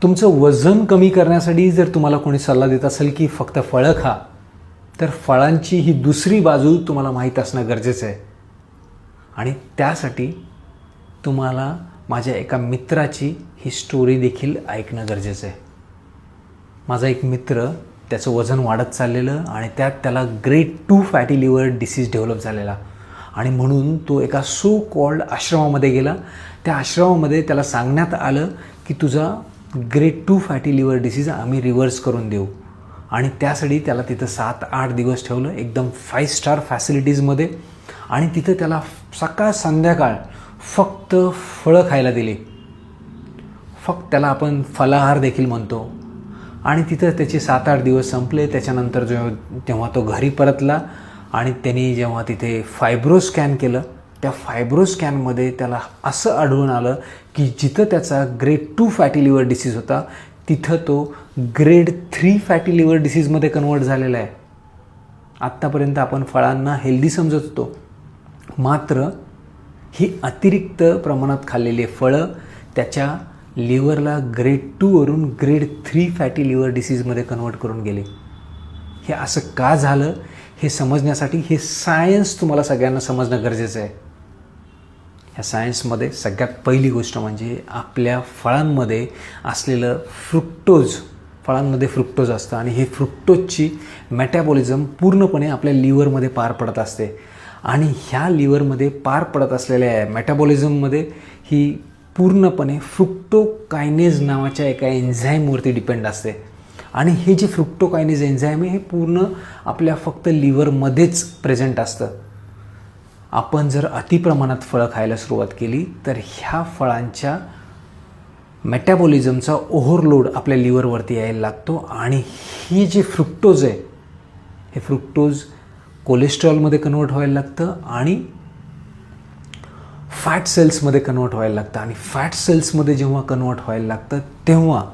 तुमचं वजन कमी करण्यासाठी जर तुम्हाला कोणी सल्ला देत असेल की फक्त फळं खा, तर फळांची ही दुसरी बाजू तुम्हाला माहीत असणं गरजेचं आहे. आणि त्यासाठी तुम्हाला माझ्या एका मित्राची ही स्टोरी देखील ऐकणं गरजेचं आहे. माझा एक मित्र, त्याचं वजन वाढत चाललेलं आणि त्यात त्याला grade 2 fatty liver disease develop झालेला. आणि म्हणून तो एका सो कॉल्ड आश्रमामध्ये गेला. त्या आश्रमामध्ये त्याला सांगण्यात आलं की तुझा ग्रेड 2 फॅटी लिव्हर डिसीज आम्ही रिव्हर्स करून देऊ. आणि त्यासाठी त्याला तिथं 7-8 दिवस ठेवलं, एकदम 5 स्टार फॅसिलिटीजमध्ये. आणि तिथं त्याला सकाळ संध्याकाळ फक्त फळं खायला दिली. फक्त त्याला आपण फलाहार देखील म्हणतो. आणि तिथं त्याचे 7-8 दिवस संपले. त्याच्यानंतर जेव्हा तो घरी परतला आणि त्यांनी जेव्हा तिथे फायब्रो स्कॅन केलं, त्या फायब्रो स्कॅनमध्ये त्याला असं आढळून आलं की जिथं त्याचा ग्रेड 2 फॅटी लिव्हर डिसीज होता, तिथं तो ग्रेड 3 फॅटी लिव्हर डिसीजमध्ये कन्वर्ट झालेला आहे. आत्तापर्यंत आपण फळांना हेल्दी समजत होतो, मात्र ही अतिरिक्त प्रमाणात खाल्लेली फळं त्याच्या लिव्हरला ग्रेड 2 वरून ग्रेड 3 फॅटी लिव्हर डिसीजमध्ये कन्वर्ट करून गेले. हे असं का झालं हे समजण्यासाठी हे सायन्स तुम्हाला सगळ्यांना समजणं गरजेचं आहे. ह्या सायन्समध्ये सगळ्यात पहिली गोष्ट म्हणजे आपल्या फळांमध्ये असलेलं फ्रुक्टोज. फळांमध्ये फ्रुक्टोज असतं आणि हे फ्रुक्टोजची मेटाबॉलिझम पूर्णपणे आपल्या लिव्हरमध्ये पार पडत असते. आणि ह्या लिव्हरमध्ये पार पडत असलेल्या मेटाबॉलिझममध्ये ही पूर्णपणे फ्रुक्टोकायनेज नावाच्या एका एन्झाईमवरती डिपेंड असते. आणि हे जे फ्रुक्टोकायनेज एन्झाईम आहे हे पूर्ण आपल्या फक्त लिव्हरमध्येच प्रेझेंट असतं. आपण जर अतिप्रमाणात फळं खायला सुरुवात केली तर ह्या फळांच्या मेटाबॉलिझमचा ओव्हरलोड आपल्या लिव्हरवरती यायला लागतो. आणि ही जे फ्रुक्टोज आहे, हे फ्रुक्टोज कोलेस्ट्रॉलमध्ये कन्वर्ट व्हायला लागतं आणि फॅट सेल्समध्ये कन्वर्ट व्हायला लागतं. आणि फॅट सेल्समध्ये जेव्हा कन्वर्ट व्हायला लागतं तेव्हा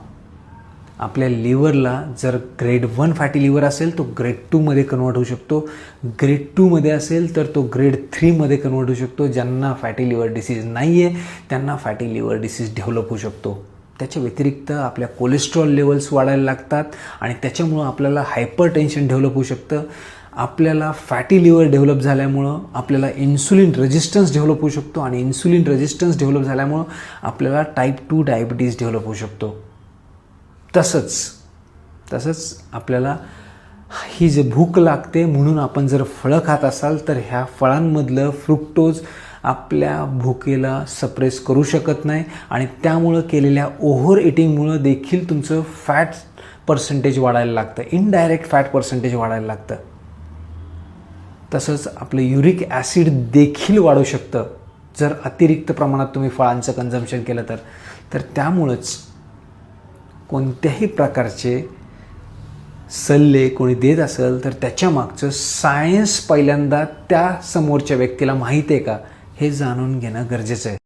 आपल्या लिव्हरला जर ग्रेड 1 फॅटी लिव्हर असेल तो ग्रेड 2मध्ये कन्वर्ट होऊ शकतो. ग्रेड 2मध्ये असेल तर तो ग्रेड 3मध्ये कन्वर्ट होऊ शकतो. ज्यांना फॅटी लिव्हर डिसीज नाही आहे त्यांना फॅटी लिव्हर डिसीज डेव्हलप होऊ शकतो. त्याच्या व्यतिरिक्त आपल्या कोलेस्ट्रॉल लेवल्स वाढायला लागतात आणि त्याच्यामुळं आपल्याला हायपर टेन्शन डेव्हलप होऊ शकतं. आपल्याला फॅटी लिव्हर डेव्हलप झाल्यामुळं आपल्याला इन्सुलिन रेजिस्टन्स डेव्हलप होऊ शकतो. आणि इन्सुलिन रेजिस्टन्स डेव्हलप झाल्यामुळं आपल्याला टाईप 2 डायबिटीज डेव्हलप होऊ शकतो. तसंच आपल्याला ही जे भूक लागते म्हणून आपण जर फळं खात असाल तर ह्या फळांमधलं फ्रुक्टोज आपल्या भुकेला सप्रेस करू शकत नाही. आणि त्यामुळं केलेल्या ओव्हर इटिंगमुळं देखील तुमचं फॅट पर्सेंटेज वाढायला लागतं, इनडायरेक्ट फॅट पर्सेंटेज वाढायला लागतं. तसंच आपलं युरिक ॲसिड देखील वाढू शकतं जर अतिरिक्त प्रमाणात तुम्ही फळांचं कन्झम्पशन केलं तर. त्यामुळंच कोणत्याही प्रकारचे सल्ले कोणी देत असेल तर त्याच्या मागचं सायन्स पहिल्यांदा त्या समोरच्या व्यक्तीला माहीत आहे का हे जाणून घेणं गरजेचं आहे.